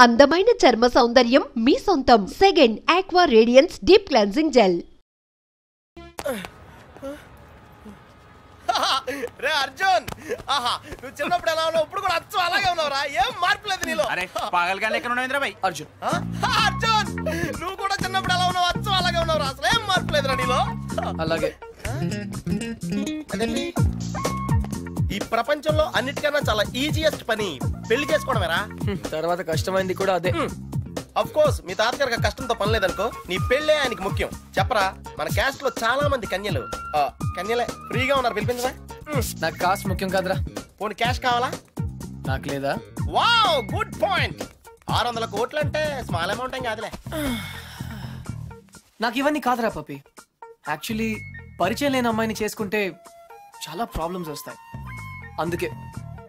అందమైన చర్మ సౌందర్యం మీ సొంతం. Second aqua radiance deep cleansing gel. రే అర్జున్, ఆహా నువ్వు చిన్నప్పుడు ఎలా ఉన్నావు, ఇప్పుడు కూడా అచ్చం అలాగే ఉన్నావురా. ఏం మార్పు లేదు నీలో. అరే పాగల్ గాని ఎక్కడ ఉన్నావు బాయ్? అర్జున్ అర్జున్, నువ్వు కూడా చిన్నప్పుడు ఎలా ఉన్నావు, అచ్చం అలాగే ఉన్నావురా. అసలు ఏం మార్పు లేదురా నీలో. అలాగే అదేంటి, ఈ ప్రపంచంలో అన్నిటికన్నా చాలా ఈజియెస్ట్ పని పెళ్లి చేసుకోవడమేరా. తర్వాత కష్టమైంది కూడా అదే. అఫ్ కోర్స్ మీ తాతగారికి కష్టంతో పని లేదనుకో, నీ పెళ్ళే ఆయనకి ముఖ్యం. చెప్పరా, మన క్యాస్ట్ లో చాలా మంది కన్యలే ఫ్రీగా ఉన్నారు, పిలిపించరా. నాకు కాస్ట్ ముఖ్యం కాదురా. పోనీ క్యాష్ కావాలా? నాకు లేదా? Wow, good point. 600 కోట్లు అంటే స్మాల్ అమౌంట్ ఏం కాదులే. నాకు ఇవన్నీ కాదురా పప్పి. యాక్చువల్లీ పరిచయం లేని అమ్మాయిని చేసుకుంటే చాలా ప్రాబ్లమ్స్ వస్తాయి. అందుకే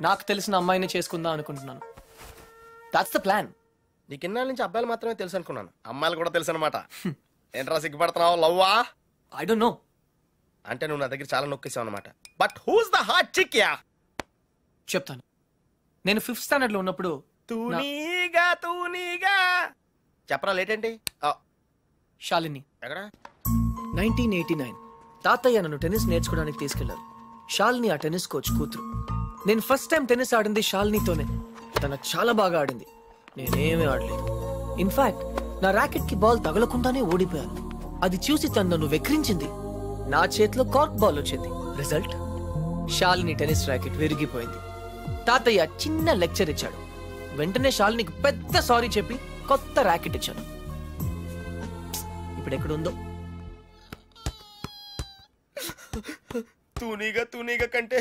నాకు తెలిసిన అమ్మాయిని చేసుకుందాం అనుకుంటున్నాను. That's the plan. నీకు ఇన్నాళ్ళ నుంచి అబ్బాయిలు మాత్రమే తెలుసు అనుకున్నాను, అమ్మాయిలు కూడా తెలుసు అనమాట. ఏంట్రా సిగ్గుపడుతున్నావు, లవ్వా? I don't know. అంటే నువ్వు నా దగ్గర చాలా నొక్కేసావు అనమాట. But who's the hot chick? Yeah చెప్తాను. నేను 5th స్టాండర్డ్ లో ఉన్నప్పుడు తూనీగా చెప్పరా. లేట్ ఏంటి? శాలిని. ఎక్కడ? 1989 తాతయ్య నన్ను టెన్నిస్ నేర్చుకోవడానికి తీసుకెళ్లారు. శాలిని ఆ టెన్నిస్ కోచ్ కూతురు. నేను ఫస్ట్ టైం టెన్నిస్ ఆడింది శాలినితోనే. తన చాలా బాగా ఆడింది, నేనేమీ ఆడలేదు. ఇన్ఫాక్ట్ నా ర్యాకెట్ కి బాల్ తగలకుండానే ఓడిపోయాను. అది చూసి తను నన్ను వెక్రించింది. నా చేతిలో కార్క్ బాల్ వచ్చింది. రిజల్ట్, శాలిని టెన్నిస్ ర్యాకెట్ విరిగిపోయింది. తాతయ్య చిన్న లెక్చర్ ఇచ్చాడు. వెంటనే శాలినికి పెద్ద సారీ చెప్పి కొత్త ర్యాకెట్ ఇచ్చాను. ఇప్పుడు ఎక్కడుందో. తూనీగా కంటే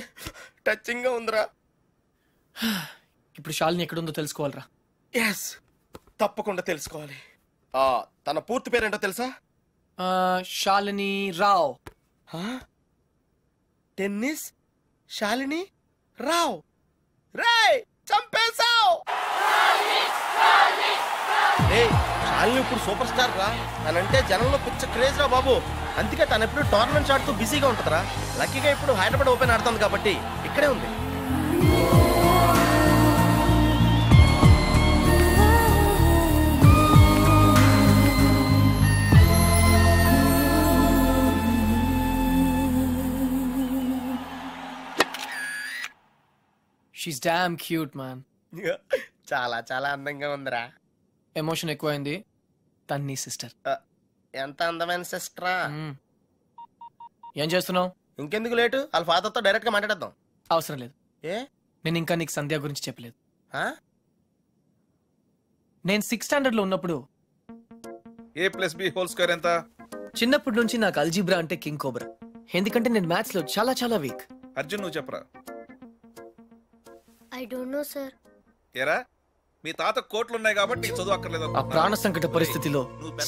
టచింగ్ గా ఉందిరా. ఇప్పుడు శాలిని ఎక్కడుందో తెలుసుకోవాలరా. ఎస్, తప్పకుండా తెలుసుకోవాలి. తన పూర్తి పేరేంటో తెలుసా? శాలిని రావ్. టెన్నిస్ శాలిని రావ్. రేయ్, చంపేశావ్. శాలిని ఇప్పుడు సూపర్ స్టార్ రా. తనంటే జనంలో పిచ్చ క్రేజ్ రా బాబు. అందుకే తను ఎప్పుడు టోర్నమెంట్స్ ఆడుతూ బిజీగా ఉంటుందిరా. లక్కీగా ఇప్పుడు హైదరాబాద్ ఓపెన్ ఆడుతుంది కాబట్టి ఇక్కడే ఉంది. She's damn cute man. చాలా చాలా అందంగా ఉందిరా. ఎమోషన్ ఎక్కువైంది. తన్ని సిస్టర్. ఎంత అందమైన సిస్టరా. ఏం చేస్తున్నావు? ఇంకెందుకు లేటు, వాళ్ళ ఫాదర్ తో డైరెక్ట్ గా మాట్లాడేద్దాం. అవసరం లేదు. ఏ? నేను ఇంకా నీకు సంధ్య గురించి చెప్పలేదు. నేను 6th స్టాండర్డ్ లో ఉన్నప్పుడు a+b² ఎంత? చిన్నప్పటి నుంచి నాకు అల్జీబ్రా అంటే కింగ్ కోబ్రా. ఎందుకంటే నేను మ్యాథ్స్ లో చాలా చాలా వీక్. అర్జున్ నువ్వు చెప్పరా. I don't no sir. ఏరా, మీ తాత కోట్లున్నాయి కాబట్టి నీకు చదువు అక్కర్లేదు. ఆ ప్రాణ సంకట పరిస్థితిలో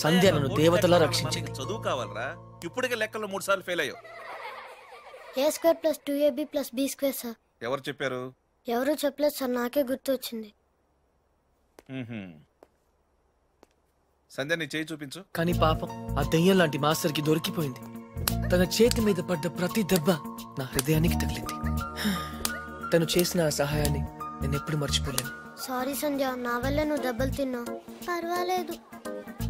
సంధ్య నన్ను దేవతలా రక్షించింది. చదువు కావాలరా. ఇప్పటికే లెక్కల్లో 3 సార్లు ఫెయిల్ అయ్యావు. a² + 2ab + b² sir. ఎవరు చెప్పారు? ఎవరు చెప్పలేదు సార్, నాకే గుర్తు వచ్చింది. సంధ్య నీ చేయి చూపించు. కానీ పాపం ఆ దెయ్యం లాంటి మాస్టర్ కి దొరికిపోయింది. తన చేతి మీద పడ్డ ప్రతి దెబ్బ నా హృదయానికి తగిలింది. తను చేసిన ఆ సహాయాన్ని నేను ఎప్పుడు మర్చిపోలేను. సారీ సంధ్య, నా వల్ల నువ్వు దెబ్బలు తిన్నావు. పర్వాలేదు,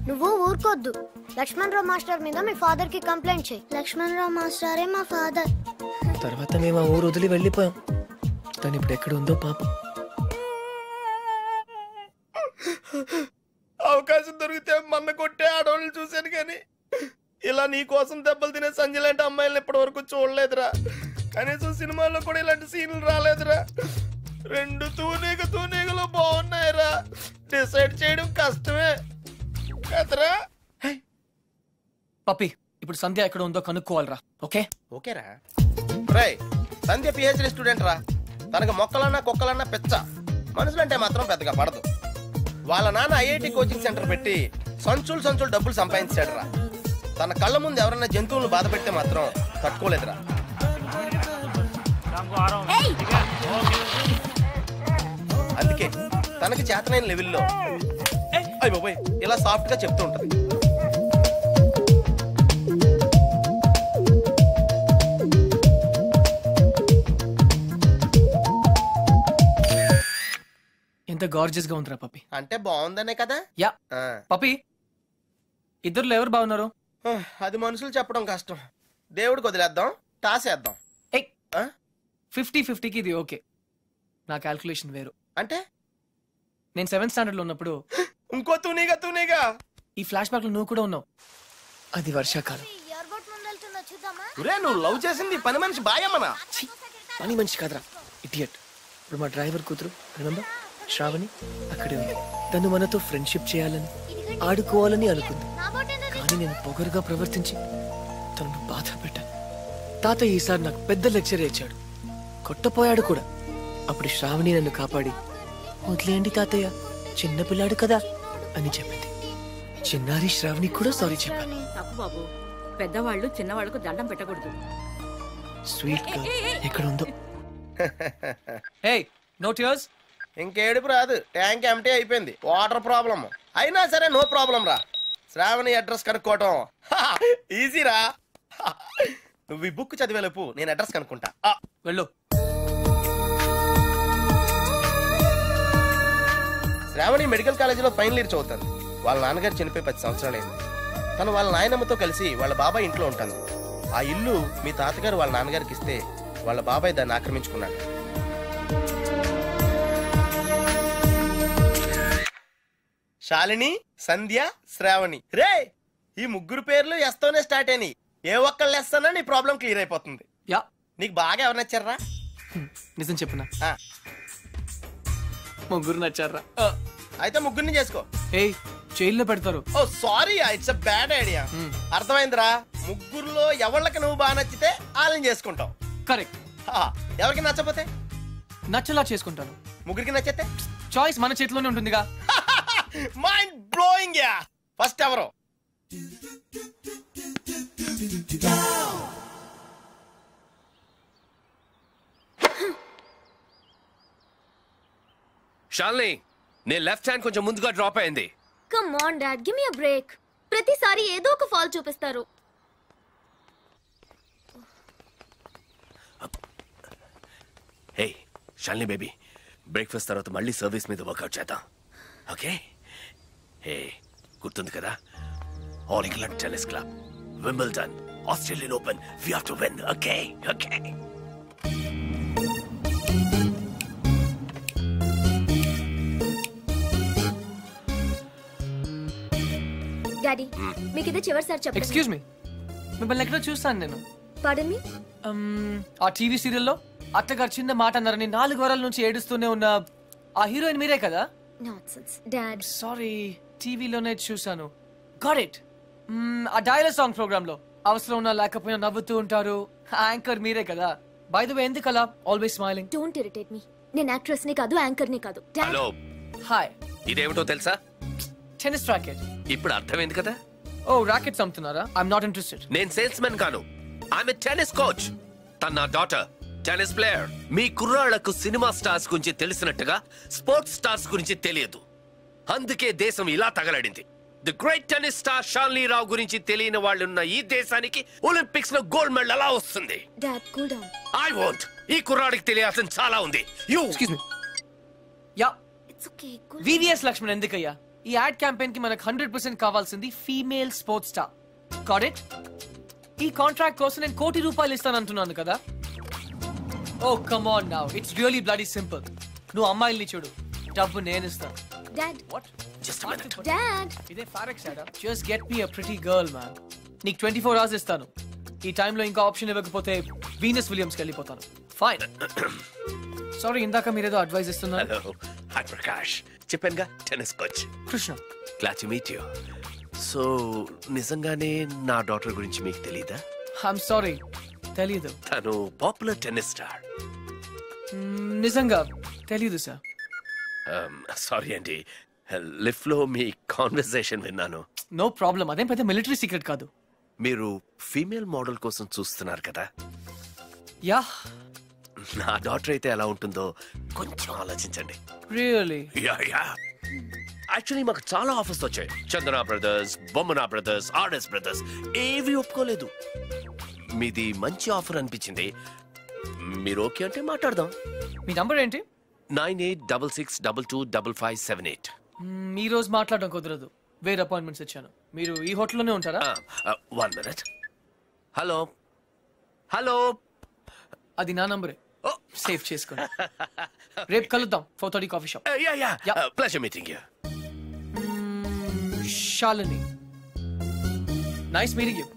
నువ్వు ఊరుకోద్దు. లక్ష్మణరావు మాస్టర్ మీద మీ ఫాదర్ కి కంప్లైంట్ చేయి. లక్ష్మణరావు మాస్టరే మా ఫాదర్. తర్వాత మేము ఆ ఊరు వదిలి వెళ్ళిపోయాం. తను ఇప్పుడు ఎక్కడ ఉందో పాపం. అవకాశం దొరికితే మన్న కొట్టే ఆడవాళ్ళు చూశాను, కానీ ఇలా నీ కోసం దెబ్బలు తినే సంజయ్ లాంటి అమ్మాయిలను ఇప్పటి వరకు చూడలేదురా. కనీసం సినిమాల్లో కూడా ఇలాంటి సీన్లు రాలేదురా. 2 తూనీగలు బాగున్నాయిరా. డిసైడ్ చేయడం కష్టమే కదరా. పప్పి, ఇప్పుడు సంధ్య ఎక్కడ ఉందో కనుక్కోవాలరా. ఓకే ఓకేరా. రేయ్, సంధ్య PhD స్టూడెంట్ రా. తనకు మొక్కలన్నా కుక్కలన్నా పెచ్చ. మనుషులంటే మాత్రం పెద్దగా పడదు. వాళ్ళ నాన్న IIT కోచింగ్ సెంటర్ పెట్టి సంచులు డబ్బులు సంపాదించాడు రా. తన కళ్ళ ముందు ఎవరన్నా జంతువులను బాధ పెడితే మాత్రం తట్టుకోలేదురా. అందుకే తనకి చేతనైన లెవెల్లో అయ్యబాబోయ్ ఇలా సాఫ్ట్ గా చెప్తూ ఉంటది. ఎంత గార్జియస్ గా ఉందిరా పప్పి. అంటే బాగుందనే కదా. యా ఆ. పప్పి, ఇద్దరులో ఎవరు బాగున్నారు? అది మనుషులు చెప్పడం కష్టం. దేవుడికి వదిలేద్దాం, టాసేద్దాం. 50-50కి ఇది ఓకే. నా క్యాల్కులేషన్ వేరు. అంటే నేను 7th స్టాండర్డ్ లో ఉన్నప్పుడు ఇంకో తూనీగా ఈ ఫ్లాష్ బ్యాక్ లో నువ్వు కూడా ఉన్నావు. అది వర్షాకాలం. నువ్వు లవ్ చేసింది పని మనిషి బాయమ్మనా? పని మనిషి కాదురా, ఇడియట్. ఇప్పుడు మా డ్రైవర్ కూతురు రిమెంబర్ శ్రావణి అక్కడే ఉంది. తను మనతో ఫ్రెండ్షిప్ చేయాలని ఆడుకోవాలని అనుకుంది. కానీ నేను పొగరుగా ప్రవర్తించి తనను బాధ పెట్టాను. తాతయ్య ఈసారి నాకు పెద్ద లెక్చర్ ఇచ్చాడు, కొట్టపోయాడు కూడా. అప్పుడు శ్రావణి నన్ను కాపాడి వదిలేయండి తాతయ్య, చిన్నపిల్లాడు కదా అని చెప్పింది. చిన్నారి శ్రావణి కూడా సారీ చెప్పాను. తప్పు బాబు, పెద్దవాళ్ళు చిన్నవాళ్ళకు దండం పెట్టకూడదు. స్వీట్ గా ఎక్కడ ఉందో. Hey no tears. ఇంకేడుపు రాదు, ట్యాంక్ ఎంటీ అయిపోయింది. వాటర్ ప్రాబ్లమ్ అయినా సరే నో ప్రాబ్లం రా. శ్రావణి అడ్రస్ కనుక్కోవటం ఈజీరా. నువ్వు ఈ బుక్ చదివేలోపు నేను అడ్రస్ కనుక్కుంటా. వెళ్ళు. శ్రావణి మెడికల్ కాలేజీలో ఫైనల్ ఇయర్ చదువుతాను. వాళ్ళ నాన్నగారు చనిపోయి 10 సంవత్సరాలైంది. తను వాళ్ళ నాయనమ్మతో కలిసి వాళ్ళ బాబాయ్ ఇంట్లో ఉంటాను. ఆ ఇల్లు మీ తాతగారు వాళ్ళ నాన్నగారికి ఇస్తే వాళ్ళ బాబాయ్ దాన్ని ఆక్రమించుకున్నాడు. శాలిని, సంధ్య, శ్రావణి. రే, ఈ ముగ్గురు పేర్లు ఎస్తోనే స్టార్ట్ అయినాయి. ఏ ఒక్కళ్ళు ఎస్తానో నీ ప్రాబ్లం క్లియర్ అయిపోతుంది. యా, నీకు బాగా ఎవరు నచ్చారా? నిజం చెప్పునా, ముగ్గురు నచ్చారా? అయితే ముగ్గురిని చేసుకో. ఏయ్, జైల్లో పెడతారు. Oh sorry, it's a bad idea. అర్థమైందిరా. ముగ్గురులో ఎవళ్ళకి నువ్వు బాగా నచ్చితే వాళ్ళని చేసుకుంటావు. కరెక్ట్. ఎవరికి నచ్చపోతే నచ్చలా చేసుకుంటాను. ముగ్గురికి నచ్చితే చాయిస్ మన చేతిలోనే ఉంటుందిగా. Mind blowing. యా, ఫస్ట్ ఎవరు? శాలిని, నేను లెఫ్ట్ హ్యాండ్ కొంచెం ముందుగా డ్రాప్ అయింది. Come on dad, give me a break. ప్రతిసారి ఏదో ఒక ఫాల్ చూపిస్తారు. హే శాలిని బేబీ, బ్రేక్ఫాస్ట్ తర్వాత మళ్ళీ సర్వీస్ మీద వర్కౌట్ చేద్దాం, ఓకే? హే, గుర్తుంది కదా, all England tennis club, Wimbledon, Australian open, we have to win, okay? Okay. Daddy, మీకు ఇదే చివరిసారి చెప్పండి. ఎక్స్క్యూజ్ మీ, మిమ్మల్ని ఎక్కడో చూస్తాను నేను. పాడన్ మీ? ఆ టీవీ సీరియల్లో అత్తగారు చిన్న మాట అన్నారని 4 వారాల నుంచి ఏడుస్తూనే ఉన్న ఆ హీరోయిన్ మీరే కదా? Nonsense dad. సారీ, టీవీలోనే చూసాను. Got it. ఆ డైలాగ్ సాంగ్ ప్రోగ్రామ్ లో అవసరం ఉన్నా లేకపోయినా నవ్వుతూ ఉంటారు. యాంకర్ మీరే కదా? బై ద వే, ఎందుకలా always smiling? Don't irritate me. నేను యాక్ట్రెస్ ని కాదు, యాంకర్ ని కాదు. Hello, hi. ఇదేమిటో తెలుసా? Tennis racket. ఇప్పుడు అర్థమైంది కదా? ఓ, రాకెట్స్ అమ్ముతున్నారా? I'm not interested. నేను సేల్స్ మెన్ కాను, ఐఎమ్ టెన్నిస్ కోచ్. తన నా డాటర్ టెన్నిస్ ప్లేయర్. మీ కుర్రాళ్లకు సినిమా స్టార్స్ గురించి తెలిసినట్టుగా స్పోర్ట్స్ స్టార్స్ గురించి తెలియదు. అందుకే దేశం ఇలా తగలడింది. The great tennis star Shalini Rao గురించి తెలియని వాళ్ళున్న ఈ దేశానికి ఒలింపిక్స్ లో గోల్డ్ మెడల్ ఎలా వస్తుంది? Dad, cool down. I want. ఈ కుర్రాడికి తెలియాల్సిన చాలా ఉంది. You excuse me. Yeah, it's okay. VVS Laxman ఎందుకయ్యా? ఈ యాడ్ క్యాంపెయిన్ కి మనకు 100% కావాల్సింది female sports star. Got it? ఈ కాంట్రాక్ట్ కోసం నేను ₹1 కోటి ఇస్తానంటున్నాను కదా. Oh come on now, it's really bloody simple. నువ్వు అమ్మాయిల్ని చూడు, డబ్బు నేను ఇస్తాను. Dad, what? Just minute. Dad. ఇదే ఫారెక్స్ యాడా? Just get me a pretty girl man. నీకు 24 hours ఇస్తాను. ఈ టైంలో ఇంకా ఆప్షన్ ఇవ్వకపోతే వీనస్ విలియమ్స్కి వెళ్ళిపోతాను. ఫైన్. సారీ, ఇందాక మీరేదో అడ్వైస్ ఇస్తున్నారు. Hello, hi Prakash. చెప్పానుగా, tennis coach Krishna. Glad to meet you. So నిజంగానే నా డాటర్ గురించి మీకు తెలీదా? ఐఎమ్ సారీ, తెలీదు. తను పాపులర్ టెన్నిస్ స్టార్. నిజంగా తెలీదు సార్. సారీ అండి, లిఫ్ట్ లో మీ కాన్వర్సేషన్ విన్నాను. నో ప్రాబ్లం, అదేం పెద్ద మిలిటరీ సీక్రెట్ కాదు. మీరు ఫీమేల్ మోడల్ కోసం చూస్తున్నారు కదా? యా. నా డాటర్ అయితే ఎలా ఉంటుందో కొంచెం ఆలోచించండి. రియల్లీ? Yeah yeah. యాక్చువల్లీ మాకు చాలా ఆఫర్స్ వచ్చాయి. చందన బ్రదర్స్, బొమ్మనా బ్రదర్స్, ఆర్ఎస్ బ్రదర్స్, ఏవి ఒప్పుకోలేదు. మీది మంచి ఆఫర్ అనిపించింది. మీరు ఓకే అంటే మాట్లాడదాం. మీ నంబర్ ఏంటి? 9866225578. ఈ రోజు మాట్లాడడం కుదరదు, వేరే అపాయింట్మెంట్స్ ఇచ్చాను. మీరు ఈ హోటల్లోనే ఉంటారా? 1 minute. హలో హలో, అది నా నంబరే, సేవ్ చేసుకోండి. రేపు కలుద్దాం 4:30 coffee shop. Yeah. Pleasure meeting you. Shalini, nice meeting you.